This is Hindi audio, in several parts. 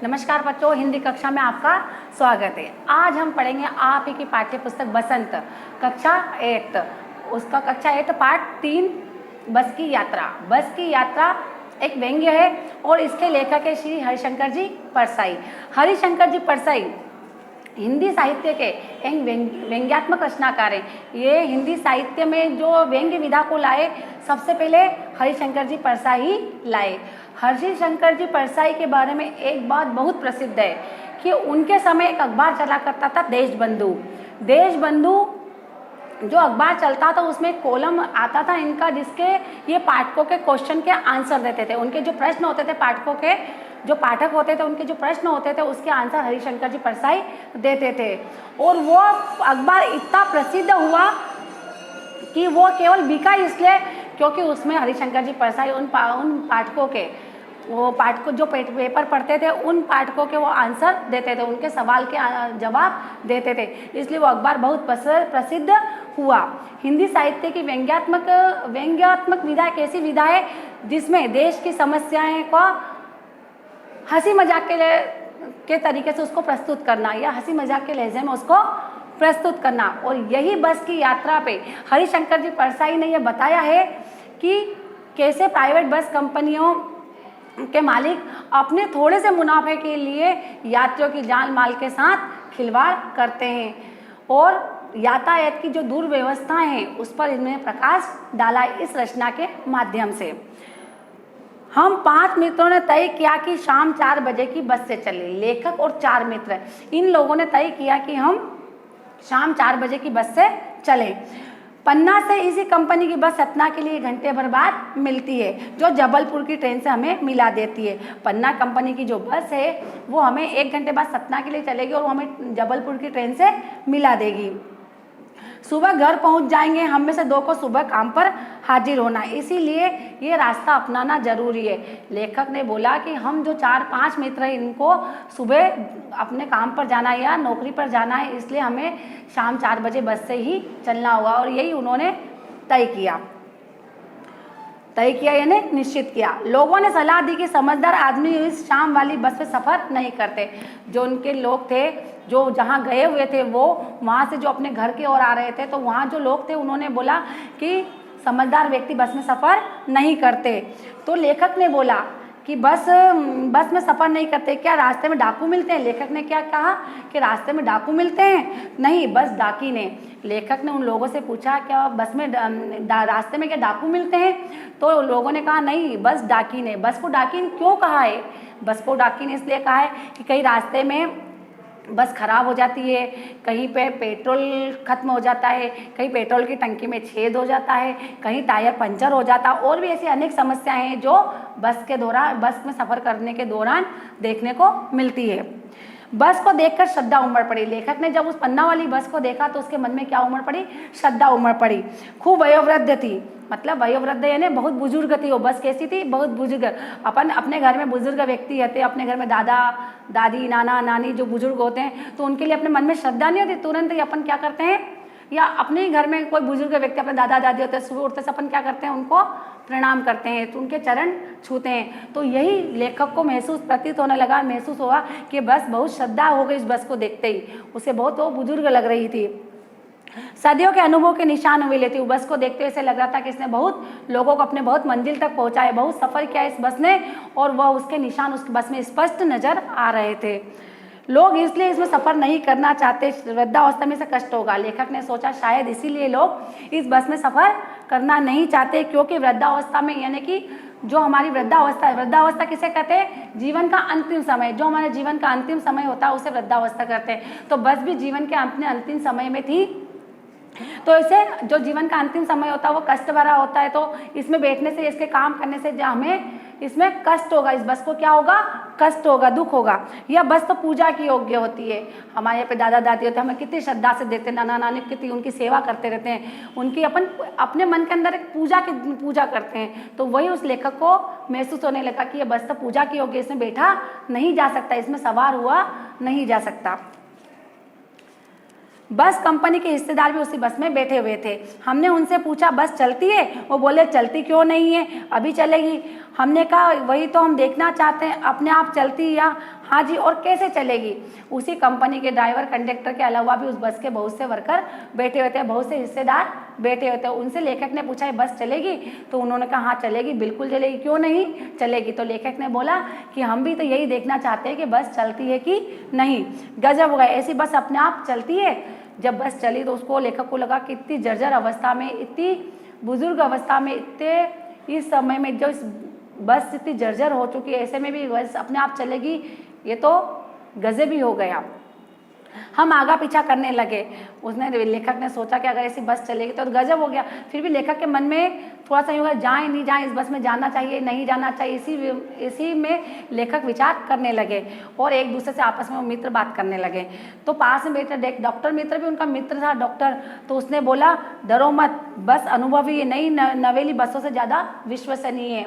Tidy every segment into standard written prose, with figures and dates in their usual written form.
नमस्कार बच्चों, हिंदी कक्षा में आपका स्वागत है। आज हम पढ़ेंगे आप ही की पाठ्य पुस्तक बसंत कक्षा 8, उसका कक्षा 8 पार्ट 3 बस की यात्रा। बस की यात्रा एक व्यंग्य है और इसके लेखक है श्री हरिशंकर जी परसाई। हरिशंकर जी परसाई हिंदी साहित्य के एक व्यंग्यात्मक रचनाकार हैं। ये हिंदी साहित्य में जो व्यंग्य विधा को लाए, सबसे पहले हरिशंकर जी परसाई ही लाए। हरिशंकर जी परसाई के बारे में एक बात बहुत प्रसिद्ध है कि उनके समय एक अखबार चला करता था, देशबंधु। देशबंधु जो अखबार चलता था उसमें एक कॉलम आता था इनका, जिसके ये पाठकों के क्वेश्चन के आंसर देते थे। उनके जो प्रश्न होते थे, पाठकों के जो पाठक होते थे, उनके जो प्रश्न होते थे उसके आंसर हरिशंकर जी परसाई देते थे। और वो अखबार इतना प्रसिद्ध हुआ कि वो केवल बिका इसलिए क्योंकि उसमें हरिशंकर जी परसाई उन पाठकों के, वो पाठकों जो पेपर पढ़ते थे उन पाठकों के वो आंसर देते थे, उनके सवाल के जवाब देते थे, इसलिए वो अखबार बहुत प्रसिद्ध हुआ। हिंदी साहित्य की व्यंग्यात्मक विधा एक ऐसी विधा है जिसमें देश की समस्याएं को हंसी मजाक के तरीके से उसको प्रस्तुत करना या हंसी मजाक के लहजे में उसको प्रस्तुत करना। और यही बस की यात्रा पे हरिशंकर जी परसाई ने यह बताया है कि कैसे प्राइवेट बस कंपनियों के मालिक अपने थोड़े से मुनाफे के लिए यात्रियों की जान माल के साथ खिलवाड़ करते हैं और यातायात की जो दुर्व्यवस्थाएं हैं उस पर इन्होंने प्रकाश डाला इस रचना के माध्यम से। हम 5 मित्रों ने तय किया कि शाम 4 बजे की बस से चले। लेखक और 4 मित्र, इन लोगों ने तय किया कि हम शाम 4 बजे की बस से चले। पन्ना से इसी कंपनी की बस सतना के लिए घंटे भर बाद मिलती है, जो जबलपुर की ट्रेन से हमें मिला देती है। पन्ना कंपनी की जो बस है वो हमें 1 घंटे बाद सतना के लिए चलेगी और हमें जबलपुर की ट्रेन से मिला देगी। सुबह घर पहुंच जाएंगे। हम में से 2 को सुबह काम पर हाजिर होना, इसीलिए ये रास्ता अपनाना जरूरी है। लेखक ने बोला कि हम जो 4-5 मित्र हैं इनको सुबह अपने काम पर जाना है या नौकरी पर जाना है, इसलिए हमें शाम 4 बजे बस से ही चलना होगा और यही उन्होंने तय किया यानी निश्चित किया। लोगों ने सलाह दी कि समझदार आदमी इस शाम वाली बस पे सफ़र नहीं करते। जो उनके लोग थे जो जहाँ गए हुए थे, वो वहाँ से जो अपने घर की ओर आ रहे थे, तो वहाँ जो लोग थे उन्होंने बोला कि समझदार व्यक्ति बस में सफ़र नहीं करते। तो लेखक ने बोला कि बस में सफ़र नहीं करते, क्या रास्ते में डाकू मिलते हैं? लेखक ने क्या कहा कि रास्ते में डाकू मिलते हैं? नहीं, बस डाकी ने। लेखक ने उन लोगों से पूछा क्या बस में रास्ते में क्या डाकू मिलते हैं? तो लोगों ने कहा नहीं, बस डाकी ने। बस को डाकी ने क्यों कहा है? बस को डाकी ने इसलिए कहा है कि कहीं रास्ते में बस खराब हो जाती है, कहीं पे पेट्रोल खत्म हो जाता है, कहीं पेट्रोल की टंकी में छेद हो जाता है, कहीं टायर पंचर हो जाता है, और भी ऐसी अनेक समस्याएं हैं जो बस में सफ़र करने के दौरान देखने को मिलती है। बस को देखकर श्रद्धा उमड़ पड़ी। लेखक ने जब उस पन्ना वाली बस को देखा तो उसके मन में क्या उमड़ पड़ी? श्रद्धा उमड़ पड़ी। खूब वयोवृद्ध थी, मतलब वयोवृद्ध यानी बहुत बुजुर्ग थी। वो बस कैसी थी? बहुत बुजुर्ग। अपने घर में बुजुर्ग व्यक्ति रहते हैं, अपने घर में दादा दादी नाना नानी जो बुजुर्ग होते हैं, तो उनके लिए अपने मन में श्रद्धा नहीं होती, तुरंत ही अपन क्या करते हैं, या अपने ही घर में कोई बुजुर्ग व्यक्ति अपने दादा दादी होते हैं, सुबह उठते से अपन क्या करते हैं, उनको प्रणाम करते हैं, तो उनके चरण छूते हैं। तो यही लेखक को प्रतीत होने लगा, महसूस हुआ कि बस बहुत श्रद्धा हो गई इस बस को देखते ही, उसे बहुत वो बुजुर्ग लग रही थी। सदियों के अनुभव के निशान हुए लेती हूँ। बस को देखते हुए ऐसे लग रहा था कि इसने बहुत लोगों को अपने बहुत मंजिल तक पहुँचाया, बहुत सफ़र किया इस बस ने, और वह उसके निशान उस बस में स्पष्ट नजर आ रहे थे। लोग इसलिए इसमें सफ़र नहीं करना चाहते, वृद्धावस्था में से कष्ट होगा। लेखक ने सोचा शायद इसीलिए लोग इस बस में सफ़र करना नहीं चाहते, क्योंकि वृद्धावस्था में, यानी कि जो हमारी वृद्धावस्था है, वृद्धावस्था किसे कहते हैं? जीवन का अंतिम समय। जो हमारे जीवन का अंतिम समय होता है उसे वृद्धावस्था कहते हैं। तो बस भी जीवन के अपने अंतिम समय में थी, तो इसे जो जीवन का अंतिम समय होता है वो कष्ट भरा होता है, तो इसमें बैठने से, इसके काम करने से हमें इसमें कष्ट होगा, इस बस को क्या होगा? कष्ट होगा, दुख होगा। यह बस तो पूजा की योग्य होती है। हमारे यहाँ पे दादा दादी होते हैं, हमें कितनी श्रद्धा से देखते हैं, नाना नानी कितनी उनकी सेवा करते रहते हैं, उनकी अपने मन के अंदर एक पूजा करते हैं। तो वही उस लेखक को महसूस होने लगा कि यह बस तो पूजा की योग्य, इसमें बैठा नहीं जा सकता, इसमें सवार हुआ नहीं जा सकता। बस कंपनी के हिस्सेदार भी उसी बस में बैठे हुए थे। हमने उनसे पूछा बस चलती है? वो बोले चलती क्यों नहीं है, अभी चलेगी। हमने कहा वही तो हम देखना चाहते हैं, अपने आप चलती या? हाँ जी, और कैसे चलेगी? उसी कंपनी के ड्राइवर कंडक्टर के अलावा भी उस बस के बहुत से वर्कर बैठे हुए थे, बहुत से हिस्सेदार बैठे हुए थे। उनसे लेखक ने पूछा बस चलेगी? तो उन्होंने कहा हाँ चलेगी, बिल्कुल चलेगी, क्यों नहीं चलेगी। तो लेखक ने बोला कि हम भी तो यही देखना चाहते हैं कि बस चलती है कि नहीं। गजब हो गया, ऐसी बस अपने आप चलती है? जब बस चली तो उसको, लेखक को लगा कि इतनी जर्जर अवस्था में, इतनी बुजुर्ग अवस्था में, इतने इस समय में जो इस बस इतनी जर्जर हो चुकी है, ऐसे में भी बस अपने आप चलेगी, ये तो गजब ही हो गया। हम आगा पीछा करने लगे। उसने, लेखक ने सोचा कि अगर ऐसी बस चलेगी तो गजब हो गया। फिर भी लेखक के मन में थोड़ा सा यूँ जाएं नहीं जाएं, इस बस में जाना चाहिए नहीं जाना चाहिए, इसी में लेखक विचार करने लगे और एक दूसरे से आपस में मित्र बात करने लगे। तो पास में बैठे डॉक्टर मित्र भी उनका मित्र था डॉक्टर, तो उसने बोला डरो मत, बस अनुभवी नई नवेली बसों से ज़्यादा विश्वसनीय है।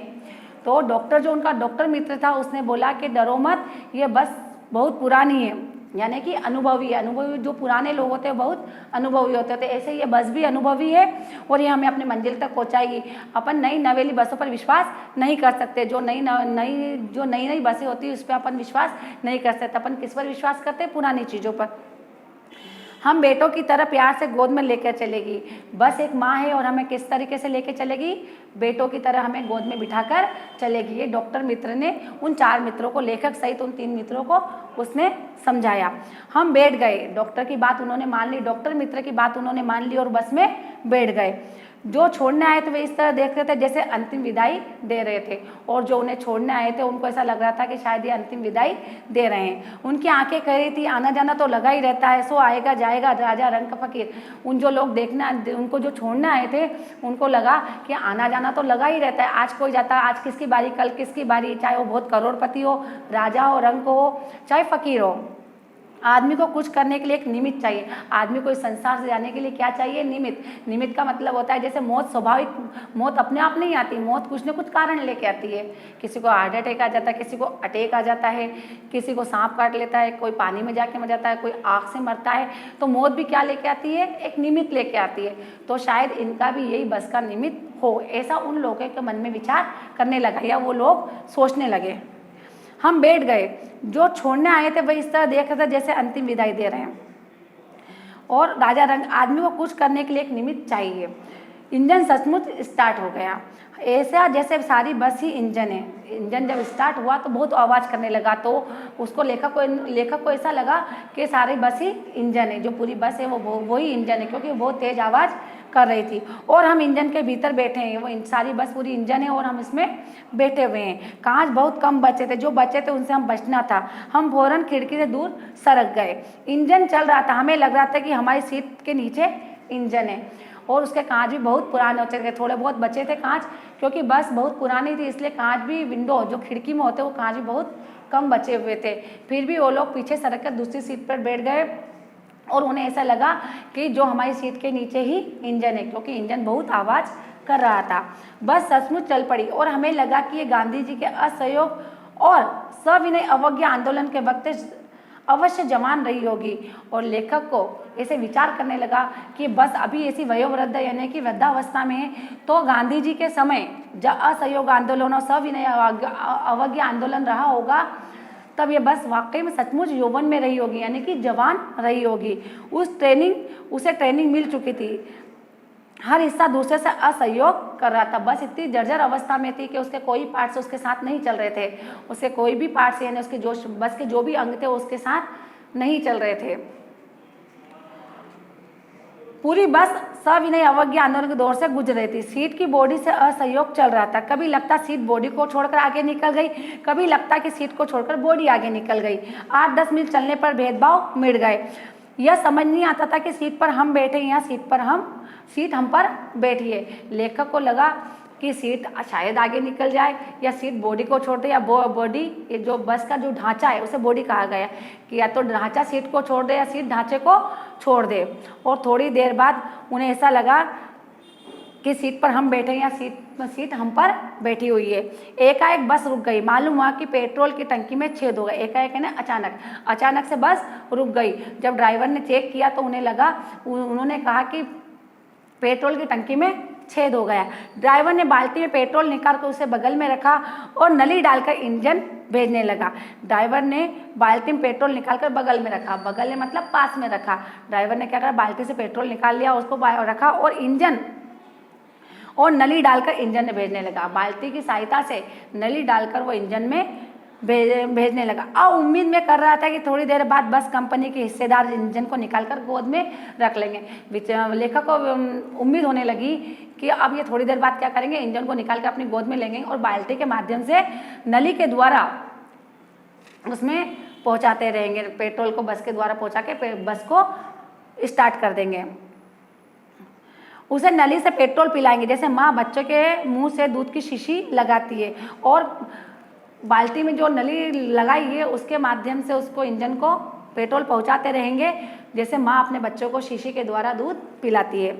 तो डॉक्टर जो उनका डॉक्टर मित्र था उसने बोला कि डरो मत, ये बस बहुत पुरानी है, यानी कि अनुभवी जो पुराने लोग होते हैं बहुत अनुभवी होते थे, ऐसे ये बस भी अनुभवी है और ये हमें अपने मंजिल तक पहुंचाएगी। अपन नई नवेली बसों पर विश्वास नहीं कर सकते, जो नई बसें होती है उस पर अपन विश्वास नहीं कर सकते। अपन किस पर विश्वास करते हैं? पुरानी चीज़ों पर। हम बेटों की तरह प्यार से गोद में लेकर चलेगी। बस एक माँ है और हमें किस तरीके से लेकर चलेगी? बेटों की तरह हमें गोद में बिठाकर चलेगी। ये डॉक्टर मित्र ने उन 4 मित्रों को, लेखक सहित उन 3 मित्रों को उसने समझाया। हम बैठ गए, डॉक्टर की बात उन्होंने मान ली, डॉक्टर मित्र की बात उन्होंने मान ली और बस में बैठ गए। जो छोड़ने आए थे वे इस तरह देख रहे थे जैसे अंतिम विदाई दे रहे थे, और जो उन्हें छोड़ने आए थे उनको ऐसा लग रहा था कि शायद ये अंतिम विदाई दे रहे हैं। उनकी आंखें कह रही थी आना जाना तो लगा ही रहता है, सो आएगा जाएगा राजा रंग का फकीर। उन जो लोग देखना, उनको जो छोड़ने आए थे उनको लगा कि आना जाना तो लगा ही रहता है, आज कोई जाता है, आज किसकी बारी, कल किसकी बारी, चाहे वो बहुत करोड़पति हो, राजा हो, रंग हो, चाहे फकीर हो। आदमी को कुछ करने के लिए एक निमित्त चाहिए। आदमी को इस संसार से जाने के लिए क्या चाहिए? निमित्त। निमित्त का मतलब होता है जैसे मौत, स्वाभाविक मौत अपने आप नहीं आती, मौत कुछ न कुछ कारण लेके आती है। किसी को हार्ट अटैक आ जाता है, किसी को अटैक आ जाता है, किसी को सांप काट लेता है, कोई पानी में जाके मर जाता है, कोई आग से मरता है। तो मौत भी क्या लेके आती है? एक निमित्त लेके आती है। तो शायद इनका भी यही बस का निमित्त हो, ऐसा उन लोगों के मन में विचार करने लगा या वो लोग सोचने लगे। हम बैठ गए। जो छोड़ने आए थे वही इस तरह देख रहे थे जैसे अंतिम विदाई दे रहे हैं। और राजा रंग, आदमी को कुछ करने के लिए एक निमित्त चाहिए। इंजन सचमुच स्टार्ट हो गया, ऐसा जैसे सारी बस ही इंजन है। इंजन जब स्टार्ट हुआ तो बहुत आवाज़ करने लगा, तो उसको लेखक को ऐसा लगा कि सारी बस ही इंजन है, जो पूरी बस है वो ही इंजन है, क्योंकि वो बहुत तेज़ आवाज़ कर रही थी। और हम इंजन के भीतर बैठे हैं, वो सारी बस पूरी इंजन है और हम इसमें बैठे हुए हैं। कांच बहुत कम बचे थे, जो बचे थे उनसे हम बचना था। हम फौरन खिड़की से दूर सरक गए। इंजन चल रहा था, हमें लग रहा था कि हमारी सीट के नीचे इंजन है और उसके कांच भी बहुत पुराने हो चुके थे, थोड़े बहुत बचे थे कांच, क्योंकि बस बहुत पुरानी थी इसलिए कांच भी, विंडो जो खिड़की में होते वो कांच भी बहुत कम बचे हुए थे। फिर भी वो लोग पीछे सरक कर दूसरी सीट पर बैठ गए और उन्हें ऐसा लगा कि जो हमारी सीट के नीचे ही इंजन है, क्योंकि इंजन बहुत आवाज़ कर रहा था। बस सचमुच चल पड़ी और हमें लगा कि ये गांधी जी के असहयोग और सविनय अवज्ञा आंदोलन के वक्त अवश्य जवान रही होगी। और लेखक को ऐसे विचार करने लगा कि बस अभी ऐसी वयोवृद्ध यानी कि वृद्धावस्था में है, तो गांधी जी के समय जब असहयोग आंदोलन और सविनय अवज्ञा आंदोलन रहा होगा तब ये बस वाकई में सचमुच यौवन में रही होगी, यानी कि जवान रही होगी। उसे ट्रेनिंग मिल चुकी थी, हर हिस्सा दूसरे से असहयोग कर रहा था। बस इतनी जर्जर अवस्था में थी कि उसके कोई पार्ट्स उसके साथ नहीं चल रहे थे, उसके कोई भी पार्ट्स यानी उसके बस के जो भी अंग थे उसके साथ नहीं चल रहे थे। पूरी बस सविनय अवज्ञा आंदोलन के दौर से गुजर रही थी। सीट की बॉडी से असहयोग चल रहा था। कभी लगता सीट बॉडी को छोड़कर आगे निकल गई, कभी लगता कि सीट को छोड़कर बॉडी आगे निकल गई। 8-10 मील चलने पर भेदभाव मिट गए। यह समझ नहीं आता था कि सीट पर हम बैठे या सीट हम पर बैठी है। लेखक को लगा कि सीट शायद आगे निकल जाए या सीट बॉडी को छोड़ दे, या बॉडी, ये जो बस का जो ढांचा है उसे बॉडी कहा गया कि या तो ढांचा सीट को छोड़ दे या सीट ढांचे को छोड़ दे। और थोड़ी देर बाद उन्हें ऐसा लगा कि सीट पर हम बैठे या सीट सीट हम पर बैठी हुई है। एकाएक बस रुक गई, मालूम हुआ कि पेट्रोल की टंकी में छेद हो गया। एकाएक है ना, अचानक से बस रुक गई। जब ड्राइवर ने चेक किया तो उन्होंने कहा कि पेट्रोल की टंकी में छेद हो गया। ड्राइवर ने बाल्टी में पेट्रोल निकाल कर उसे बगल में रखा और नली डालकर इंजन भेजने लगा। ड्राइवर ने बाल्टी में पेट्रोल निकालकर बगल में रखा, बगल में मतलब पास में रखा। ड्राइवर ने क्या करा, बाल्टी से पेट्रोल निकाल लिया, उसको रखा और नली डालकर इंजन में भेजने लगा। बाल्टी की सहायता से नली डालकर वो इंजन में भेजने लगा। अब उम्मीद में कर रहा था कि थोड़ी देर बाद बस कंपनी के हिस्सेदार इंजन को निकालकर गोद में रख लेंगे। लेखक को उम्मीद होने लगी कि अब ये थोड़ी देर बाद क्या करेंगे, इंजन को निकाल कर अपनी गोद में लेंगे और बाल्टी के माध्यम से नली के द्वारा उसमें पहुंचाते रहेंगे। पेट्रोल को बस के द्वारा पहुंचा के बस को स्टार्ट कर देंगे। उसे नली से पेट्रोल पिलाएंगे, जैसे माँ बच्चों के मुंह से दूध की शीशी लगाती है, और बाल्टी में जो नली लगाई है उसके माध्यम से उसको इंजन को पेट्रोल पहुंचाते रहेंगे, जैसे माँ अपने बच्चों को शीशी के द्वारा दूध पिलाती है।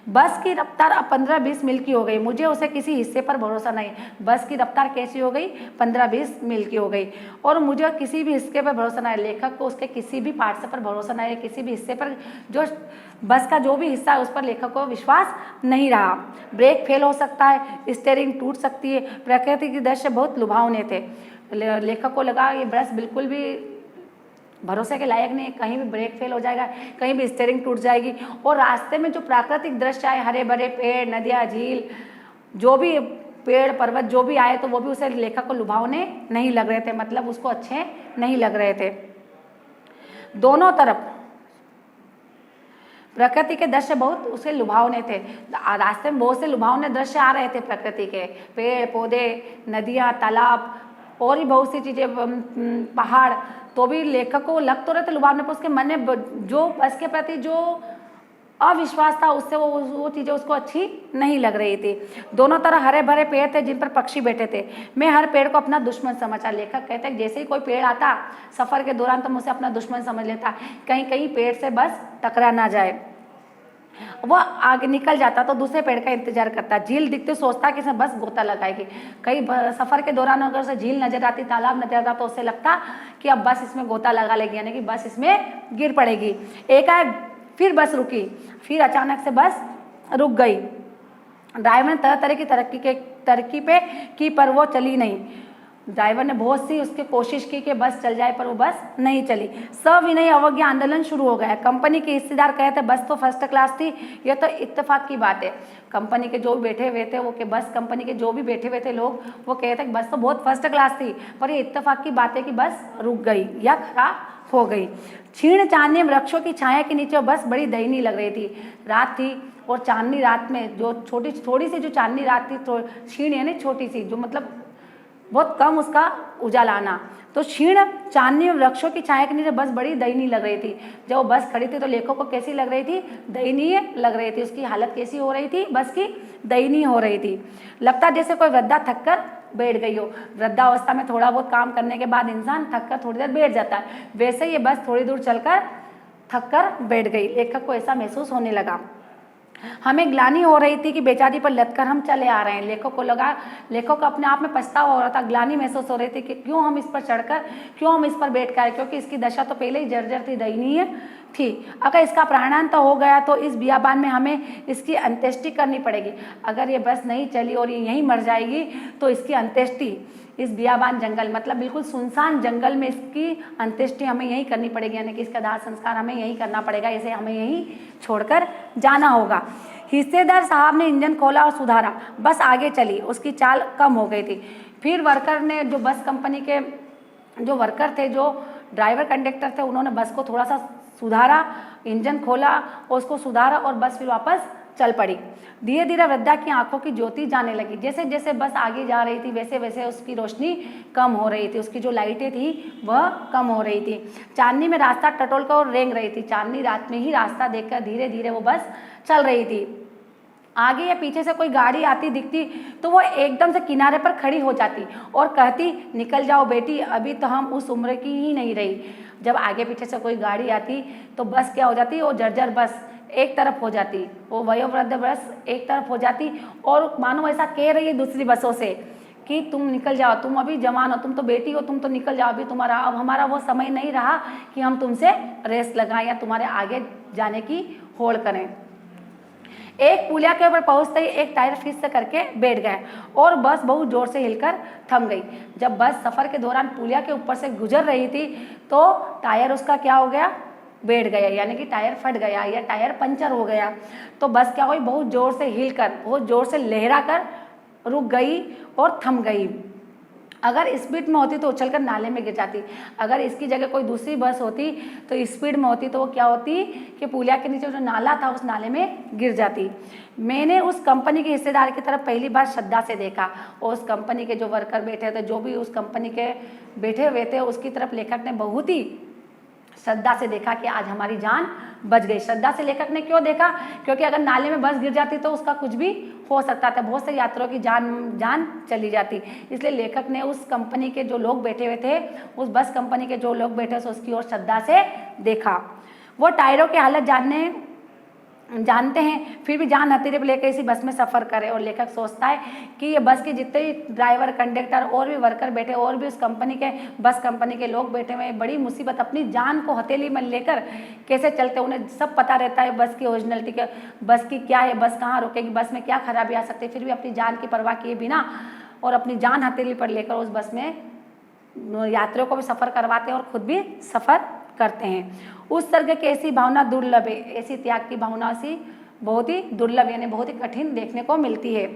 बस की रफ्तार अब 15-20 मील की हो गई। मुझे उसे किसी हिस्से पर भरोसा नहीं। बस की रफ्तार कैसी हो गई, 15-20 मील की हो गई, और मुझे किसी भी हिस्से पर भरोसा नहीं। लेखक को उसके किसी भी पार्ट पर भरोसा नहीं है, किसी भी हिस्से पर, जो बस का जो भी हिस्सा है उस पर लेखक को विश्वास नहीं रहा। ब्रेक फेल हो सकता है, स्टीयरिंग टूट सकती है। प्रकृति के दृश्य बहुत लुभावने थे। लेखक को लगा ये बस बिल्कुल भी भरोसे के लायक नहीं, कहीं भी ब्रेक फेल हो जाएगा, कहीं भी स्टीयरिंग टूट जाएगी। और रास्ते में जो प्राकृतिक दृश्य आए, हरे भरे पेड़, नदियाँ, झील, जो भी पेड़ पर्वत जो भी आए, तो वो भी उसे लेखक को लुभावने नहीं लग रहे थे, मतलब उसको अच्छे नहीं लग रहे थे। दोनों तरफ प्रकृति के दृश्य बहुत उसे लुभावने थे। रास्ते में बहुत से लुभावने दृश्य आ रहे थे प्रकृति के, पेड़ पौधे, नदियाँ, तालाब और भी बहुत सी चीज़ें, पहाड़। तो भी लेखक को लग तो रहे थे लुभावने, पर उसके मन में जो बस के प्रति जो अविश्वास था, उससे वो चीज़ें उसको अच्छी नहीं लग रही थी। दोनों तरफ हरे भरे पेड़ थे जिन पर पक्षी बैठे थे। मैं हर पेड़ को अपना दुश्मन समझा। लेखक कहते हैं जैसे ही कोई पेड़ आता सफ़र के दौरान तो मुझे अपना दुश्मन समझ लेता, कहीं कहीं पेड़ से बस टकरा ना जाए। वह आगे निकल जाता तो दूसरे पेड़ का इंतजार करता। झील दिखते सोचता कि इसमें बस गोता लगाएगी। कई सफ़र के दौरान अगर उसे झील नजर आती, तालाब नजर आता, तो उसे लगता कि अब बस इसमें गोता लगा लेगी, यानी कि बस इसमें गिर पड़ेगी। एकाएक फिर बस रुकी, फिर अचानक से बस रुक गई। ड्राइवर ने तरह तरह की तरक्की की पर वो चली नहीं। ड्राइवर ने बहुत सी उसकी कोशिश की कि बस चल जाए, पर वो बस नहीं चली। सविनय अवज्ञा आंदोलन शुरू हो गया। कंपनी के हिस्सेदार कहते बस तो फर्स्ट क्लास थी, यह तो इत्तेफाक की बात है। कंपनी के जो भी बैठे हुए थे बस कंपनी के जो भी बैठे हुए थे लोग, वो कहते बस तो बहुत फर्स्ट क्लास थी, पर ये इत्तेफाक की बात है कि बस रुक गई या खराब हो गई। क्षीण चांदनी वृक्षों की छाया के नीचे बस बड़ी दयनीय लग रही थी। रात थी और चांदनी रात में जो थोड़ी सी जो चांदनी रात थी, तो क्षीण यानी छोटी सी, जो मतलब बहुत कम उसका उजाला आना, तो क्षीण चांदनी वृक्षों की छाया के नीचे बस बड़ी दयनीय लग रही थी। जब वो बस खड़ी थी तो लेखक को कैसी लग रही थी, दयनीय लग रही थी। उसकी हालत कैसी हो रही थी, बस की दयनीय हो रही थी। लगता जैसे कोई वृद्धा थक कर बैठ गई हो। वृद्धावस्था में थोड़ा बहुत काम करने के बाद इंसान थक कर थोड़ी देर बैठ जाता है, वैसे ये बस थोड़ी दूर चलकर थक कर बैठ गई। लेखक को ऐसा महसूस होने लगा। हमें ग्लानि हो रही थी कि बेचारी पर लदकर हम चले आ रहे हैं। लेखक को अपने आप में पछतावा हो रहा था, ग्लानि महसूस हो रही थी कि क्यों हम इस पर चढ़कर, क्यों हम इस पर बैठ कर, क्योंकि इसकी दशा तो पहले ही जर्जर थी, दयनीय थी। अगर इसका प्राणांत हो गया तो इस बियाबान में हमें इसकी अंत्येष्टि करनी पड़ेगी। अगर ये बस नहीं चली और ये यहीं मर जाएगी तो इसकी अंत्येष्टि इस बियाबान जंगल, मतलब बिल्कुल सुनसान जंगल में इसकी अंत्येष्टि हमें यहीं करनी पड़ेगी, यानी कि इसका दाह संस्कार हमें यहीं करना पड़ेगा, इसे हमें यहीं छोड़कर जाना होगा। हिस्सेदार साहब ने इंजन खोला और सुधारा। बस आगे चली, उसकी चाल कम हो गई थी। फिर वर्कर ने, जो बस कंपनी के जो वर्कर थे, जो ड्राइवर कंडक्टर थे, उन्होंने बस को थोड़ा सा सुधारा, इंजन खोला और उसको सुधारा और बस फिर वापस चल पड़ी। धीरे धीरे वृद्धा की आंखों की ज्योति जाने लगी। जैसे जैसे बस आगे जा रही थी वैसे वैसे उसकी रोशनी कम हो रही थी, उसकी जो लाइटें थी वह कम हो रही थी। चांदनी में रास्ता टटोल कर और रेंग रही थी। चांदनी रात में ही रास्ता देखकर धीरे धीरे वो बस चल रही थी। आगे या पीछे से कोई गाड़ी आती दिखती तो वो एकदम से किनारे पर खड़ी हो जाती और कहती, निकल जाओ बेटी, अभी तो हम उस उम्र की ही नहीं रही। जब आगे पीछे से कोई गाड़ी आती तो बस क्या हो जाती, वो जर्जर बस एक तरफ हो जाती, वो वयोवृद्ध बस एक तरफ हो जाती और मानो ऐसा कह रही है दूसरी बसों से कि तुम निकल जाओ, तुम अभी जवान हो, तुम तो बेटी हो, तुम तो निकल जाओ, अभी तुम्हारा अब हमारा वो समय नहीं रहा कि हम तुमसे रेस लगाएं या तुम्हारे आगे जाने की होड़ करें। एक पुलिया के ऊपर पहुंचते ही एक टायर फिर से करके बैठ गए और बस बहुत जोर से हिलकर थम गई। जब बस सफर के दौरान पुलिया के ऊपर से गुजर रही थी तो टायर उसका क्या हो गया, बैठ गया, यानी कि टायर फट गया या टायर पंचर हो गया। तो बस क्या हुई, बहुत जोर से हिलकर, बहुत जोर से लहरा कर रुक गई और थम गई। अगर स्पीड में होती तो उछलकर नाले में गिर जाती। अगर इसकी जगह कोई दूसरी बस होती तो स्पीड में होती तो वो क्या होती कि पुलिया के नीचे जो नाला था उस नाले में गिर जाती। मैंने उस कंपनी के हिस्सेदार की तरफ पहली बार श्रद्धा से देखा और उस कंपनी के जो वर्कर बैठे थे, जो भी उस कंपनी के बैठे हुए थे, उसकी तरफ लेखक ने बहुत ही श्रद्धा से देखा कि आज हमारी जान बच गई। श्रद्धा से लेखक ने क्यों देखा, क्योंकि अगर नाले में बस गिर जाती तो उसका कुछ भी हो सकता था, बहुत से यात्रियों की जान चली जाती। इसलिए लेखक ने उस कंपनी के जो लोग बैठे हुए थे, उस बस कंपनी के जो लोग बैठे थे उसकी ओर श्रद्धा से देखा। वो टायरों की हालत जानते हैं, फिर भी जान हथेली पर लेकर इसी बस में सफ़र करे। और लेखक सोचता है कि ये बस के जितने भी ड्राइवर, कंडक्टर और भी वर्कर बैठे, और भी उस कंपनी के बस कंपनी के लोग बैठे हुए हैं, बड़ी मुसीबत अपनी जान को हथेली में लेकर कैसे चलते, उन्हें सब पता रहता है बस की ओरिजिनलिटी के, बस की क्या है, बस कहाँ रुकेगी, बस में क्या खराबी आ सकती है, फिर भी अपनी जान की परवाह किए बिना और अपनी जान हथेली पर लेकर उस बस में यात्रियों को भी सफ़र करवाते हैं और खुद भी सफ़र करते हैं। उस सर्ग की ऐसी भावना दुर्लभ है, ऐसी त्याग की भावना सी बहुत ही दुर्लभ यानी बहुत ही कठिन देखने को मिलती है।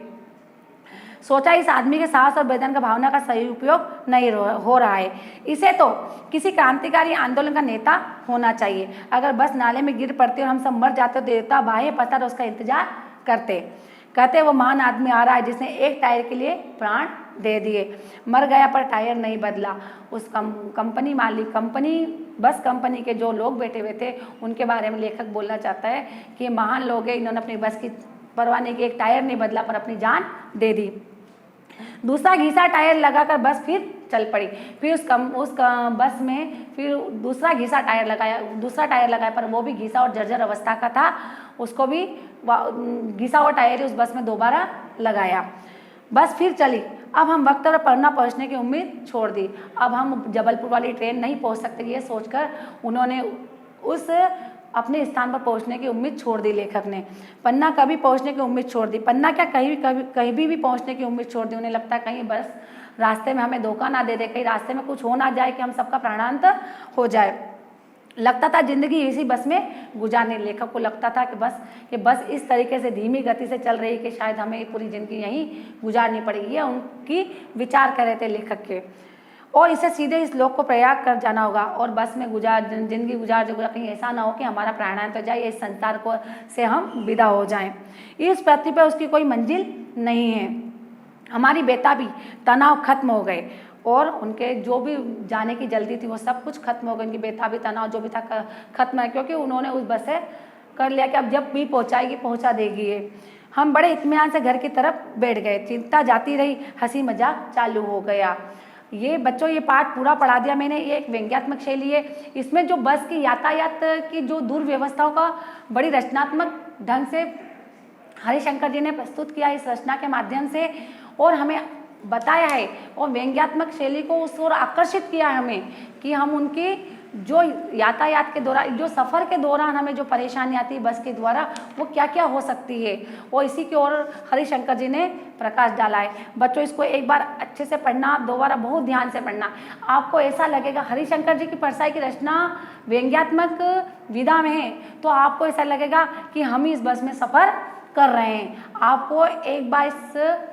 सोचा इस आदमी के साहस और वेदन का भावना का सही उपयोग नहीं हो रहा है, इसे तो किसी क्रांतिकारी आंदोलन का नेता होना चाहिए। अगर बस नाले में गिर पड़ती और हम सब मर जाते तो देवता बाह्य पत्थर उसका इंतजार कहते वो महान आदमी आ रहा है जिसने एक टायर के लिए प्राण दे दिए, मर गया पर टायर नहीं बदला। उस कंपनी मालिक, बस कंपनी के जो लोग बैठे हुए थे उनके बारे में लेखक बोलना चाहता है कि ये महान लोग हैं, इन्होंने अपनी बस की परवाह नहीं की, एक टायर नहीं बदला पर अपनी जान दे दी। दूसरा घिसा टायर लगाकर बस फिर चल पड़ी। फिर उस बस में फिर दूसरा टायर लगाया पर वो भी घिसा और जर्जर अवस्था का था, उसको भी घिसा हुआ टायर उस बस में दोबारा लगाया। बस फिर चली। अब हम वक्त पर पटना पहुंचने की उम्मीद छोड़ दी। अब हम जबलपुर वाली ट्रेन नहीं पहुंच सकते, ये सोचकर उन्होंने उस अपने स्थान पर पहुंचने की उम्मीद छोड़ दी। लेखक ने पन्ना कभी पहुंचने की उम्मीद छोड़ दी, पन्ना क्या कहीं भी पहुंचने की उम्मीद छोड़ दी। उन्हें लगता है कहीं बस रास्ते में हमें धोखा ना दे दे, कहीं रास्ते में कुछ हो ना जाए कि हम सबका प्राणांत हो जाए। लगता था जिंदगी इसी बस में गुजारने। लेखक को लगता था कि बस इस तरीके से धीमी गति से चल रही है कि शायद हमें पूरी जिंदगी यहीं गुजारनी पड़ेगी। ये उनकी विचार कर रहे थे लेखक के, और इसे सीधे इस लोक को प्रयाग कर जाना होगा और बस में जिंदगी गुजार कहीं ऐसा ना हो कि हमारा प्राणांत हो जाए, इस संसार को से हम विदा हो जाएं। इस पृथ्वी पर उसकी कोई मंजिल नहीं है। हमारी बेताबी, तनाव खत्म हो गए और उनके जो भी जाने की जल्दी थी वो सब कुछ खत्म हो गई। उनकी बेताबी, तनाव जो भी था खत्म है, क्योंकि उन्होंने उस बस से कर लिया कि अब जब भी पहुँचाएगी पहुँचा देगी ये। हम बड़े इत्मीनान से घर की तरफ बैठ गए। चिंता जाती रही, हंसी मजाक चालू हो गया। ये बच्चों ये पाठ पूरा पढ़ा दिया मैंने। ये एक व्यंग्यात्मक शैली है। इसमें जो बस की यातायात की जो दुर्व्यवस्थाओं का बड़ी रचनात्मक ढंग से हरिशंकर जी ने प्रस्तुत किया इस रचना के माध्यम से, और हमें बताया है और व्यंग्यात्मक शैली को उस ओर आकर्षित किया है हमें कि हम उनकी जो यातायात के दौरान, जो सफ़र के दौरान हमें जो परेशानी आती है बस के द्वारा, वो क्या क्या हो सकती है, और इसी की ओर हरिशंकर जी ने प्रकाश डाला है। बच्चों इसको एक बार अच्छे से पढ़ना, दोबारा बहुत ध्यान से पढ़ना। आपको ऐसा लगेगा हरिशंकर जी की परसाई की रचना व्यंग्यात्मक विधा में है तो आपको ऐसा लगेगा कि हम ही इस बस में सफ़र कर रहे हैं। आपको एक बार इस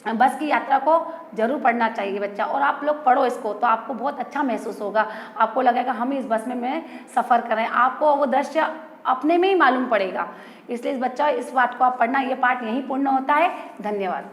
बस की यात्रा को जरूर पढ़ना चाहिए बच्चा, और आप लोग पढ़ो इसको तो आपको बहुत अच्छा महसूस होगा। आपको लगेगा हम इस बस में सफ़र कर रहे हैं, आपको वो दृश्य अपने में ही मालूम पड़ेगा। इसलिए इस पाठ को आप पढ़ना। ये पाठ यहीं पूर्ण होता है। धन्यवाद।